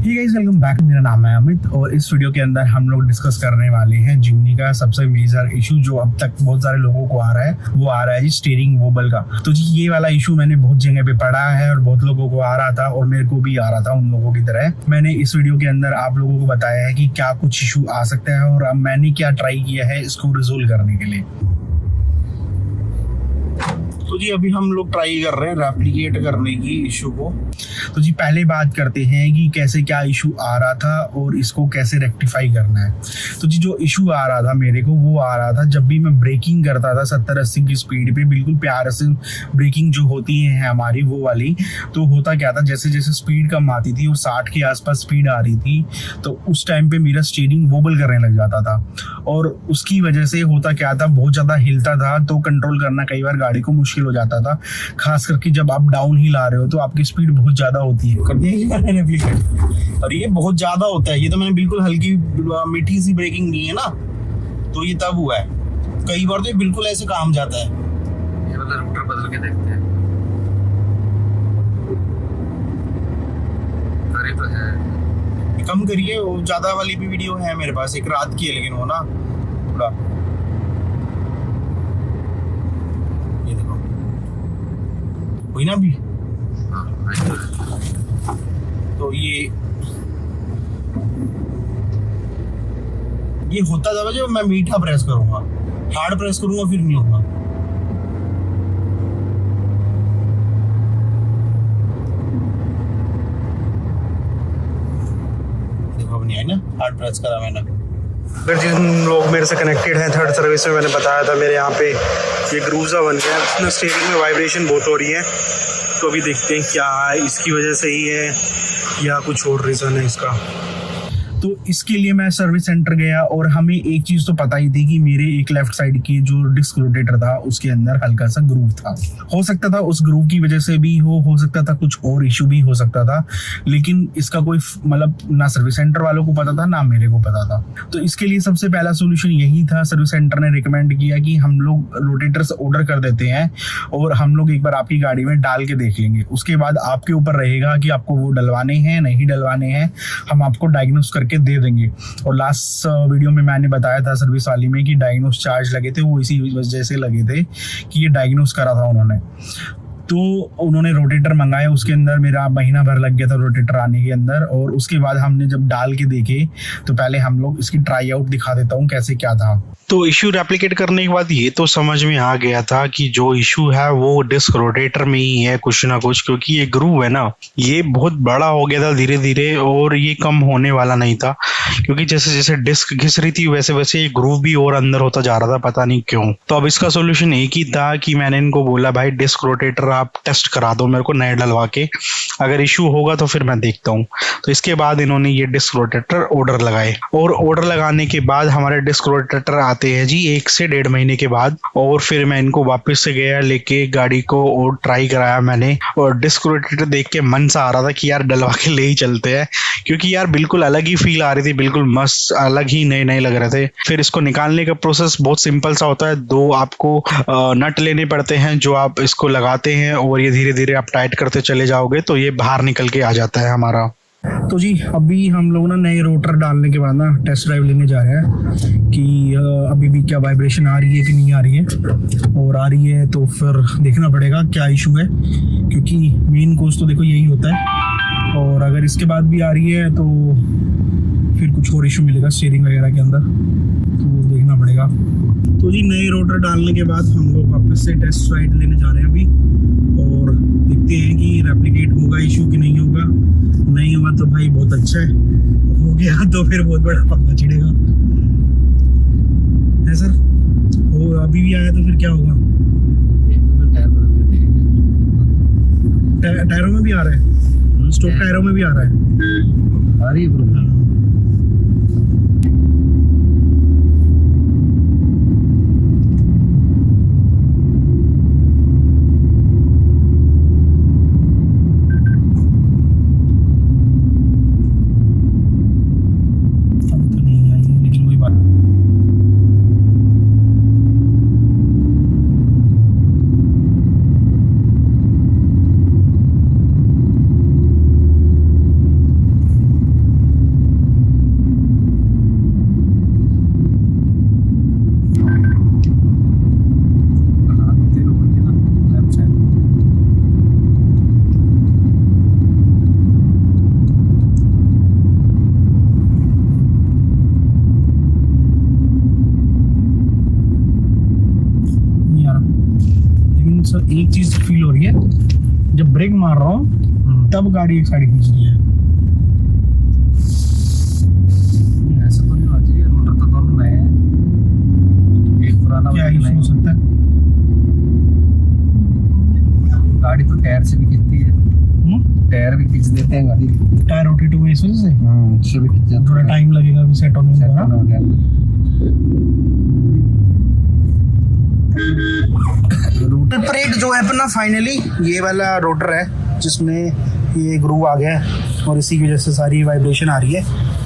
ठीक है, welcome back. मेरा नाम है अमित और इस वीडियो के अंदर हम लोग डिस्कस करने वाले हैं जिमनी का सबसे मेजर इशू जो अब तक बहुत सारे लोगों को आ रहा है, वो आ रहा है जी स्टीयरिंग वोबल का। तो जी ये वाला इशू मैंने बहुत जगह पे पढ़ा है और बहुत लोगों को आ रहा था और मेरे को भी आ रहा था उन लोगों की तरह। मैंने इस वीडियो के अंदर आप लोगों को बताया है कि क्या कुछ इशू आ सकता है और अब मैंने क्या ट्राई किया है इसको रिजोल्व करने के लिए। तो जी अभी हम लोग ट्राई कर रहे हैं रेप्लिकेट करने की इशू को। तो जी पहले बात करते हैं कि कैसे क्या इशू आ रहा था और इसको कैसे रेक्टिफाई करना है। तो जी जो इशू आ रहा था मेरे को, वो आ रहा था जब भी मैं ब्रेकिंग करता था 70-80 की स्पीड पे, बिल्कुल प्यार से ब्रेकिंग जो होती है हमारी वो वाली। तो होता क्या था, जैसे जैसे स्पीड कम आती थी और 60 के आसपास स्पीड आ रही थी तो उस टाइम पे मेरा स्टीयरिंग वोबल करने लग जाता था और उसकी वजह से होता क्या था, बहुत ज़्यादा हिलता था तो कंट्रोल करना कई बार गाड़ी को मुश्किल हो जाता था। खास करके जब आप डाउन हिल आ रहे हो तो आपकी स्पीड बहुत ज्यादा होती है। और ये बहुत ज्यादा होता है। ये तो मैंने बिल्कुल हल्की मीठी सी ब्रेकिंग दी है ना, तो ये तब हुआ है। कई बार तो ये बिल्कुल ऐसे काम जाता है। ये वाला रूटर बदल के देखते हैं। करे तो है, कम करिए, वो ज्यादा वाली भी वीडियो है मेरे पास, एक रात की है लेकिन वो ना थोड़ा, ये देखो हुई ना अभी। तो ये होता जाएगा जब मैं मीठा प्रेस करूंगा, हार्ड प्रेस करूंगा फिर नहीं होगा। देखो अब नहीं है ना, हार्ड प्रेस करा मैंने। अगर जिन लोग मेरे से कनेक्टेड हैं थर्ड सर्विस में, मैंने बताया था मेरे यहाँ पे ये ग्रूजा बन गया है, उसमें स्टीयरिंग में वाइब्रेशन बहुत हो रही है। तो अभी देखते हैं क्या है, इसकी वजह से ही है या कुछ और रीज़न है इसका। तो इसके लिए मैं सर्विस सेंटर गया और हमें एक चीज़ तो पता ही थी कि मेरे एक लेफ्ट साइड की जो डिस्क रोटेटर था उसके अंदर हल्का सा ग्रूव था। हो सकता था उस ग्रूव की वजह से भी हो सकता था कुछ और इशू भी हो सकता था, लेकिन इसका कोई मतलब ना सर्विस सेंटर वालों को पता था ना मेरे को पता था। तो इसके लिए सबसे पहला सोल्यूशन यही था, सर्विस सेंटर ने रिकमेंड किया कि हम लोग रोटेटर्स ऑर्डर कर देते हैं और हम लोग एक बार आपकी गाड़ी में डाल के देख लेंगे। उसके बाद आपके ऊपर रहेगा कि आपको वो डलवाने हैं नहीं डलवाने हैं, हम आपको डायग्नोस करके दे देंगे। और लास्ट वीडियो में मैंने बताया था सर्विस वाली में कि डायग्नोस चार्ज लगे थे, वो इसी वजह से लगे थे कि ये डायग्नोस करा था उन्होंने। तो उन्होंने रोटेटर मंगाया, उसके अंदर मेरा महीना भर लग गया था रोटेटर आने के अंदर। और उसके बाद हमने जब डाल के देखे तो पहले हम लोग इसकी ट्राई आउट दिखा देता हूँ कैसे क्या था। तो इशू रेप्लिकेट करने के बाद ये तो समझ में आ गया था कि जो इशू है वो डिस्क रोटेटर में ही है कुछ ना कुछ, क्योंकि ये ग्रूव है ना ये बहुत बड़ा हो गया था धीरे धीरे और ये कम होने वाला नहीं था, क्योंकि जैसे जैसे डिस्क घिस रही थी वैसे वैसे ये ग्रूव भी और अंदर होता जा रहा था, पता नहीं क्यों। तो अब इसका सोल्यूशन एक ही था कि मैंने इनको बोला भाई डिस्क रोटेटर आप टेस्ट करा दो मेरे को नए डलवा के, अगर इशू होगा तो फिर मैं देखता हूँ। तो इसके बाद इन्होंने ये डिस्क रोटेटर ऑर्डर लगाए और ऑर्डर लगाने के बाद हमारे डिस्क रोटेटर आते हैं जी 1 से 1.5 महीने के बाद। और फिर मैं इनको वापस से गया लेके गाड़ी को और ट्राई कराया मैंने, और डिस्क रोटेटर देख के मन सा आ रहा था कि यार डलवा के ले ही चलते हैं, क्योंकि यार बिल्कुल अलग ही फील आ रही थी, बिल्कुल मस्त अलग ही नए नए लग रहे थे। फिर इसको निकालने का प्रोसेस बहुत सिंपल सा होता है, 2 आपको नट लेने पड़ते हैं जो आप इसको लगाते हैं और ये धीरे धीरे आप टाइट करते चले जाओगे तो ये बाहर निकल के आ जाता है हमारा। तो जी अभी हम लोग ना नए रोटर डालने के बाद ना टेस्ट ड्राइव लेने जा रहे हैं कि अभी भी क्या वाइब्रेशन आ रही है कि नहीं आ रही है, और आ रही है तो फिर देखना पड़ेगा क्या इशू है, क्योंकि मेन कोर्स तो देखो यही होता है। और अगर इसके बाद भी आ रही है तो फिर कुछ और इशू मिलेगा स्टीयरिंग वगैरह के अंदर, तो देखना पड़ेगा। तो जी नए रोटर डालने के बाद हम लोग वापस से टेस्ट राइड लेने जा रहे हैं अभी, और देखते हैं कि रेप्लिकेट होगा इशू कि नहीं होगा। नहीं हुआ तो भाई बहुत अच्छा है, हो गया तो फिर बहुत बड़ा पंगा छिड़ेगा है सर। वो अभी भी आया तो फिर क्या होगा? टायरों में भी आ रहा है, स्टॉक टायरों में भी आ रहा है, आ रही है प्रॉब्लम। एक चीज फील हो रही है, जब ब्रेक मार रहा हूँ तब गाड़ी एक साइड खींच रही है। ऐसा तो नहीं होना चाहिए, रोटर तो दोनों नए हैं, एक पुराना क्या और एक इशू हो नया। सकता है? गाड़ी तो टायर से भी खिंचती है, टायर भी खींच देते हैं गाड़ी के। टायर रोटेट हुए इस वजह से उससे भी खिंच जाता थोड़ा है। टाइम लगेगा अभी सेट होने सेट में। होने में टाइम। रोटर परेड जो है अपना फाइनली ये वाला रोटर है जिसमें ये ग्रूव आ गया है और इसी की वजह से सारी वाइब्रेशन आ रही है।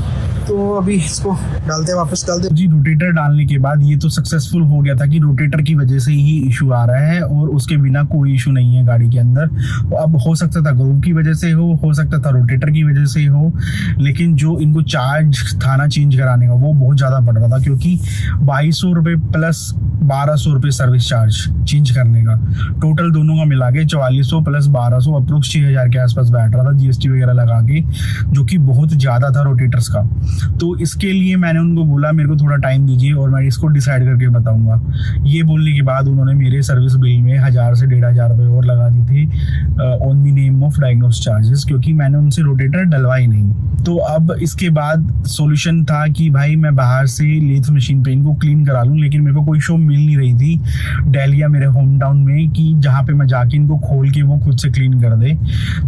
तो अभी इसको वापस डालते जी। रोटेटर डालने के बाद ये तो सक्सेसफुल हो गया था कि रोटेटर की वजह से ही इशू आ रहा है और उसके बिना कोई इशू नहीं है गाड़ी के अंदर। अब हो सकता था ग्रूव की वजह से हो सकता था रोटेटर की वजह से हो, लेकिन जो इनको चार्ज था ना चेंज कराने का वो बहुत ज़्यादा पड़ रहा था, क्योंकि 2200 रुपये प्लस 1200 रुपये सर्विस चार्ज चेंज करने का, टोटल दोनों का मिला के 4400 प्लस 1200 अप्रोक्स 6000 के आसपास बैठ रहा था जीएसटी वगैरह लगा के, जो कि बहुत ज़्यादा था रोटेटर्स का। तो इसके लिए मैंने उनको बोला मेरे को थोड़ा टाइम दीजिए और मैं इसको डिसाइड करके बताऊंगा। ये बोलने के बाद उन्होंने मेरे सर्विस बिल में 1000 से 1500 रुपये और लगा दी थी on the name of diagnose charges, क्योंकि मैंने उनसे रोटेटर डलवा ही नहीं। तो अब इसके बाद सॉल्यूशन था कि भाई मैं बाहर से लेथ मशीन पे इनको क्लीन करा लूँ, लेकिन मेरे को कोई शॉप मिल नहीं रही थी डेलिया मेरे होम टाउन में कि जहाँ पे मैं जाके इनको खोल के वो खुद से क्लीन कर दे।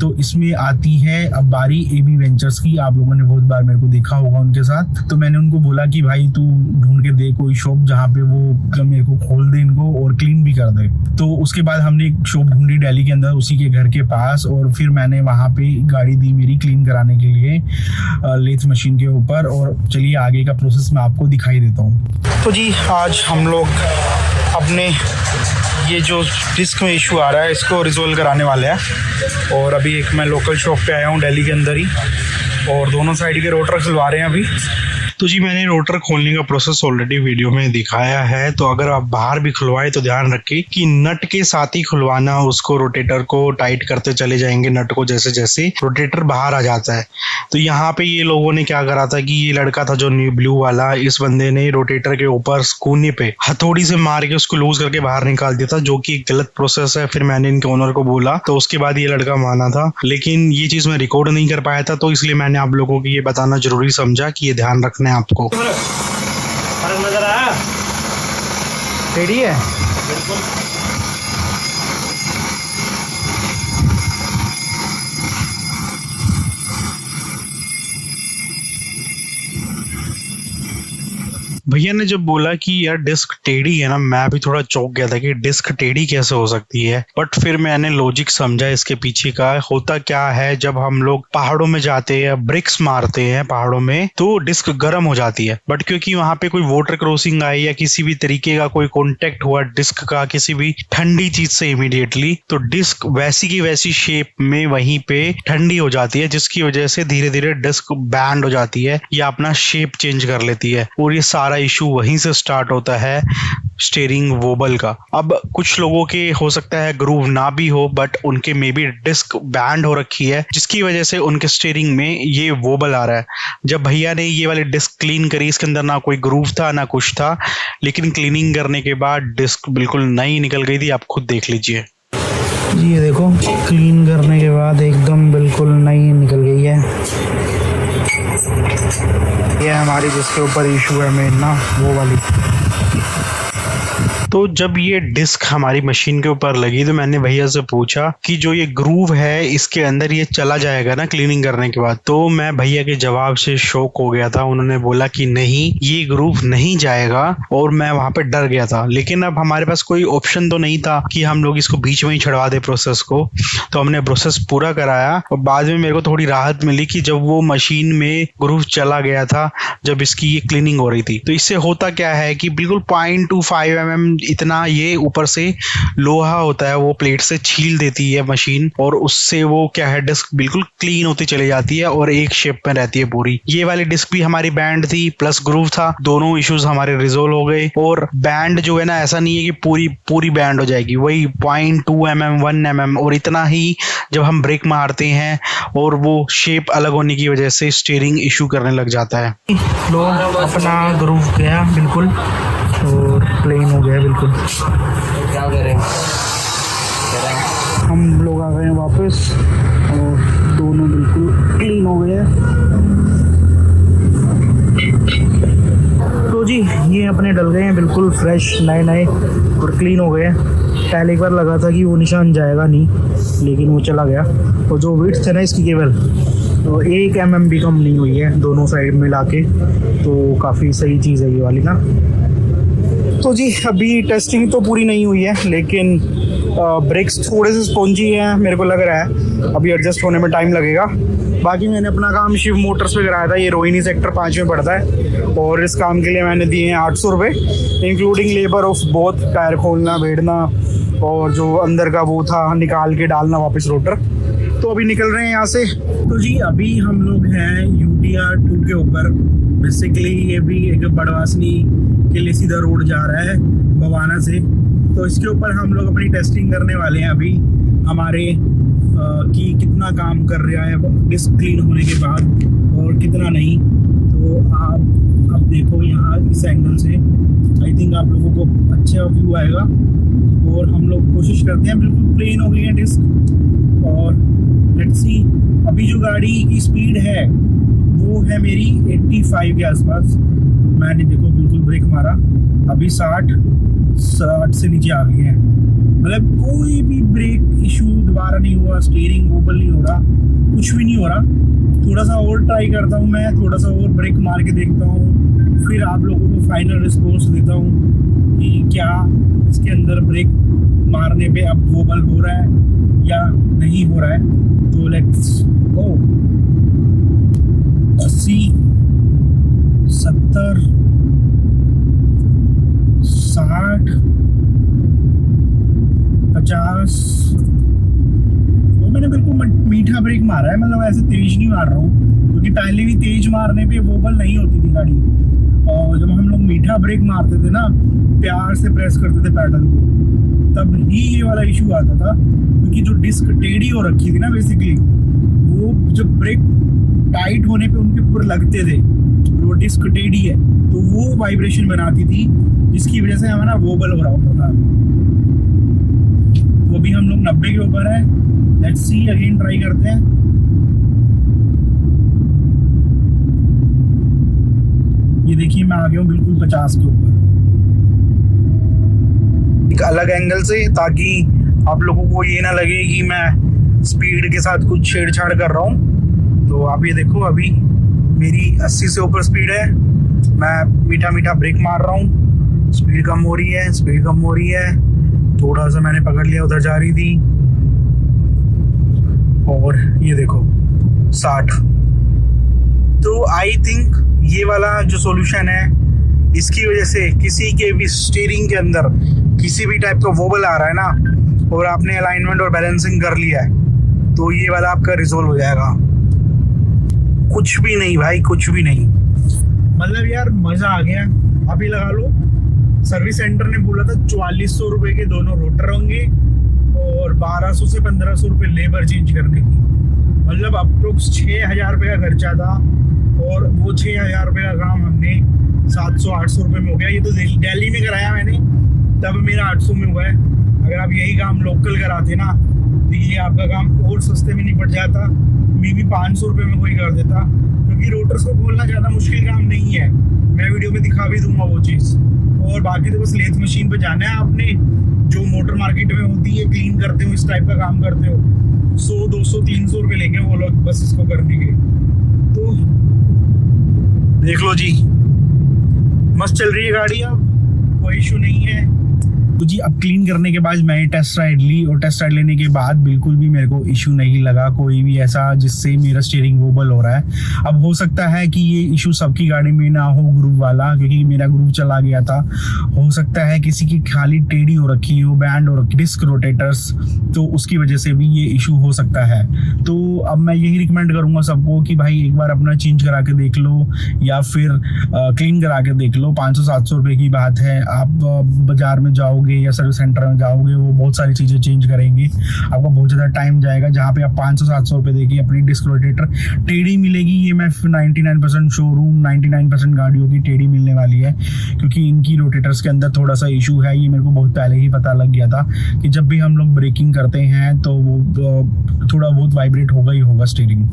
तो इसमें आती है अब बारी AB वेंचर्स की। आप लोगों ने बहुत बार मेरे को देखा होगा उनके साथ। तो मैंने उनको बोला कि भाई तू ढूंढ के दे कोई शॉप जहाँ पे वो मेरे को खोल दे इनको और क्लीन भी कर दे। तो उसके बाद हमने एक शॉप ढूंढी दिल्ली के अंदर उसी के घर के पास, और फिर मैंने वहाँ पे गाड़ी दी मेरी क्लीन कराने के लिए लेथ मशीन के ऊपर। और चलिए आगे का प्रोसेस मैं आपको दिखाई देता हूँ। तो जी आज हम लोग अपने ये जो डिस्क में इशू आ रहा है इसको रिजोल्व कराने वाले हैं। और अभी एक मैं लोकल शॉप पे आया हूँ दिल्ली के अंदर ही, और दोनों साइड के रोटर खुलवा रहे हैं अभी। तो जी मैंने रोटर खोलने का प्रोसेस ऑलरेडी वीडियो में दिखाया है, तो अगर आप बाहर भी खुलवाए तो ध्यान रखिए कि नट के साथ ही खुलवाना, उसको रोटेटर को टाइट करते चले जाएंगे नट को जैसे जैसे रोटेटर बाहर आ जाता है। तो यहाँ पे ये लोगों ने क्या करा था कि ये लड़का था जो ब्लू वाला, इस बंदे ने रोटेटर के ऊपर कोने पे हथौड़ी से मार के उसको लूज करके बाहर निकाल दिया था, जो कि गलत प्रोसेस है। फिर मैंने इनके ओनर को बोला तो उसके बाद ये लड़का माना था, लेकिन ये चीज मैं रिकॉर्ड नहीं कर पाया था, तो इसलिए मैंने आप लोगों को ये बताना जरूरी समझा कि ये ध्यान रखना है आपको। फर्क नजर आया? रेडी है बिल्कुल। भैया ने जब बोला कि यार डिस्क टेढ़ी है ना, मैं भी थोड़ा चौंक गया था कि डिस्क टेढ़ी कैसे हो सकती है। बट फिर मैंने लॉजिक समझा इसके पीछे का। होता क्या है, जब हम लोग पहाड़ों में जाते हैं, ब्रिक्स मारते हैं पहाड़ों में, तो डिस्क गर्म हो जाती है। बट क्योंकि वहां पे कोई वाटर क्रॉसिंग आई या किसी भी तरीके का कोई कॉन्टेक्ट हुआ डिस्क का किसी भी ठंडी चीज से इमीडिएटली, तो डिस्क वैसी की वैसी शेप में वहीं पे ठंडी हो जाती है, जिसकी वजह से धीरे धीरे डिस्क बैंड हो जाती है या अपना शेप चेंज कर लेती है। और ये सारा इशू वहीं से स्टार्ट होता है स्टीयरिंग वोबल का। अब कुछ लोगों के हो सकता है ग्रूव ना भी हो, बट उनके मे बी डिस्क बैंड हो रखी है, जिसकी वजह से उनके स्टीयरिंग में ये वोबल आ रहा है। जब भैया ने ये वाली डिस्क क्लीन करी, इसके अंदर ना कोई ग्रूव था ना कुछ था, लेकिन क्लीनिंग करने के बाद डिस्क बिल्कुल नई निकल गई थी। आप खुद देख लीजिए जी, ये देखो क्लीन करने के बाद एकदम बिल्कुल नई निकल गई है। ये हमारी जिसके ऊपर इशू है मेन ना, वो वाली। तो जब ये डिस्क हमारी मशीन के ऊपर लगी तो मैंने भैया से पूछा कि जो ये ग्रूव है इसके अंदर ये चला जाएगा ना क्लीनिंग करने के बाद। तो मैं भैया के जवाब से शॉक हो गया था। उन्होंने बोला कि नहीं, ये ग्रूव नहीं जाएगा, और मैं वहां पे डर गया था। लेकिन अब हमारे पास कोई ऑप्शन तो नहीं था कि हम लोग इसको बीच में ही छुड़वा दे प्रोसेस को। तो हमने प्रोसेस पूरा कराया और बाद में मेरे को थोड़ी राहत मिली कि जब वो मशीन में ग्रूव चला गया था, जब इसकी ये क्लीनिंग हो रही थी। तो इससे होता क्या है कि बिल्कुल 0.25 mm इतना ये ऊपर से लोहा होता है, वो प्लेट से छील देती है मशीन, और उससे वो क्या है डिस्क बिल्कुल क्लीन होती चली जाती है और एक शेप में रहती है पूरी। ये वाली डिस्क भी हमारी बैंड थी प्लस ग्रूव था, दोनों इश्यूज हमारे रिजोल्व हो गए। और बैंड जो है ना, ऐसा नहीं है कि पूरी बैंड हो जाएगी, वही 0.2 mm 1 mm, और इतना ही जब हम ब्रेक मारते हैं और वो शेप अलग होने की वजह से स्टीयरिंग इशू करने लग जाता है। लो अपना ग्रूव गया बिल्कुल और प्लेन हो गया बिल्कुल। क्या करें? हम लोग आ गए हैं वापस और दोनों बिल्कुल क्लीन हो गए हैं। तो जी ये अपने डल गए हैं बिल्कुल फ्रेश, नए नए और क्लीन हो गए हैं। पहले एक बार लगा था कि वो निशान जाएगा नहीं, लेकिन वो चला गया। और जो विड्थ है ना इसकी केवल तो 1 mm भी कम नहीं हुई है दोनों साइड मिला के, तो काफ़ी सही चीज़ है ये वाली ना। तो जी अभी टेस्टिंग तो पूरी नहीं हुई है, लेकिन ब्रेक्स थोड़े से स्पॉन्जी हैं मेरे को लग रहा है, अभी एडजस्ट होने में टाइम लगेगा। बाकी मैंने अपना काम शिव मोटर्स पे कराया था, ये रोहिणी सेक्टर 5 में पड़ता है, और इस काम के लिए मैंने दिए हैं 800 रुपये, including labour of both, tyre खोलना, बेड़ना और जो अंदर का वो था निकाल के डालना वापस रोटर। तो अभी निकल रहे हैं यहाँ से। तो जी अभी हम लोग हैं UTR 2 के ऊपर। बेसिकली ये भी एक बड़वासनी के लिए सीधा रोड जा रहा है बवाना से, तो इसके ऊपर हम लोग अपनी टेस्टिंग करने वाले हैं अभी हमारे कि कितना काम कर रहा है डिस्क क्लीन होने के बाद और कितना नहीं। तो आप अब देखो यहाँ इस एंगल से आई थिंक आप लोगों को अच्छा व्यू आएगा। और हम लोग कोशिश करते हैं, बिल्कुल प्लेन हो गई है डिस्क। और लेट्स सी अभी जो गाड़ी की स्पीड है वो है मेरी 85 के आसपास। मैंने देखो बिल्कुल ब्रेक मारा, अभी 60 से नीचे आ गई है। मतलब कोई भी ब्रेक इशू दोबारा नहीं हुआ, स्टीयरिंग वोबल नहीं हो रहा, कुछ भी नहीं हो रहा। थोड़ा सा और ट्राई करता हूँ मैं, थोड़ा सा और ब्रेक मार के देखता हूँ, फिर आप लोगों को फाइनल रिस्पॉन्स देता हूँ कि क्या इसके अंदर ब्रेक मारने पे अब वोबल हो रहा है या नहीं हो रहा है। तो लेट्स गो। 80, 70, 60, 50। वो मैंने बिल्कुल मीठा ब्रेक मारा है, मतलब ऐसे तेज नहीं मार रहा हूँ, क्योंकि पहले भी तेज मारने पे वोबल नहीं होती थी गाड़ी। और जब हम लोग मीठा ब्रेक मारते थे ना, प्यार से प्रेस करते थे पैडल को, तब ही ये वाला इशू आता था। क्योंकि जो डिस्क टेढ़ी हो रखी थी ना बेसिकली, वो जब ब्रेक टाइट होने पे उनके ऊपर लगते थे, वो डिस्क टेढ़ी है तो वो वाइब्रेशन बनाती थी, जिसकी वजह से हमारा वोबल हो रहा होता था। तो अभी हम लोग 90 के ऊपर है। लेट्स सी अगेन ट्राई करते हैं। ये देखिए मैं आ गया हूँ बिल्कुल 50 के ऊपर, एक अलग एंगल से, ताकि आप लोगों को ये ना लगे कि मैं स्पीड के साथ कुछ छेड़छाड़ कर रहा हूँ। तो आप ये देखो अभी मेरी 80 से ऊपर स्पीड है, मैं मीठा मीठा ब्रेक मार रहा हूँ, स्पीड कम हो रही है, स्पीड कम हो रही है। थोड़ा सा मैंने पकड़ लिया, उधर जा रही थी। और ये देखो 60। तो आई थिंक ये वाला जो सॉल्यूशन है, इसकी वजह से किसी के भी स्टीयरिंग के अंदर किसी भी टाइप का वोबल आ रहा है ना, और आपने अलाइनमेंट और बैलेंसिंग कर लिया है, तो ये वाला आपका रिजोल्व हो जाएगा। कुछ भी नहीं भाई, कुछ भी नहीं। मतलब यार मजा आ गया। अभी लगा लो सर्विस सेंटर ने बोला था 4400 रुपए के दोनों रोटर होंगे और 1200 से 1500 रुपए लेबर चेंज करने की। मतलब अप्रोक्स 6000 रुपये का खर्चा था, और वो 6000 रुपये का काम हमने 700-800 रुपये में हो गया। ये तो दिल्ली में कराया मैंने, तब मेरा 800 में हुआ है। अगर आप यही काम लोकल कराते ना, तो ये आपका काम और सस्ते में निपट जाता, मे भी 500 रुपये में कोई कर देता। क्योंकि रोटर्स को खोलना ज़्यादा मुश्किल काम नहीं है, मैं वीडियो में दिखा भी दूंगा वो चीज़। और बाकी तो बस लेथ मशीन पे जाना है आपने, जो मोटर मार्केट में होती है, क्लीन करते हो, इस टाइप का काम करते हो, 100, 200, 300 रुपये लेंगे वो लोग बस इसको करने के। तो देख लो जी, मस्त चल रही है गाड़ी, अब कोई इशू नहीं है। तो जी अब क्लीन करने के बाद मैंने टेस्ट राइड ली, और टेस्ट राइड लेने के बाद बिल्कुल भी मेरे को इशू नहीं लगा कोई भी ऐसा जिससे मेरा स्टीयरिंग वोबल हो रहा है। अब हो सकता है कि ये इशू सबकी गाड़ी में ना हो, ग्रूव वाला, क्योंकि मेरा ग्रूव चला गया था। हो सकता है किसी की खाली टेढ़ी हो रखी हो, बैंड हो रखी, डिस्क रोटेटर्स, तो उसकी वजह से भी ये इशू हो सकता है। तो अब मैं यही रिकमेंड करूंगा सबको कि भाई एक बार अपना चेंज करा के देख लो या फिर क्लीन करा के देख लो। 500-700 रुपये की बात है। आप बाजार में जाओगे या सर्विस सेंटर में जाओगे, वो बहुत सारी चीज़ें चेंज करेंगे, आपका बहुत ज़्यादा टाइम जाएगा। जहाँ पे आप 500-700 रुपये देके अपनी डिस्क रोटेटर टेढ़ी मिलेगी, ये मैं 99% शोरूम 99% गाड़ियों की टेढ़ी मिलने वाली है, क्योंकि इनकी रोटेटर्स के अंदर थोड़ा सा इशू है। ये मेरे को बहुत पहले ही पता लग गया था कि जब भी हम लोग ब्रेकिंग करते हैं तो वो थोड़ा बहुत वाइब्रेट होगा ही होगा स्टीयरिंग।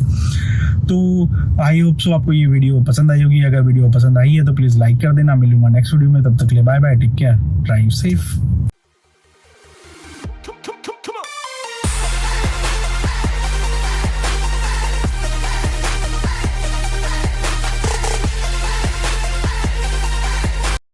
तो आई होप सो आपको ये वीडियो पसंद आई होगी। अगर वीडियो पसंद आई है तो प्लीज़ लाइक कर देना। मिलूंगा नेक्स्ट वीडियो में, तब तक के लिए bye bye, take care, drive safe.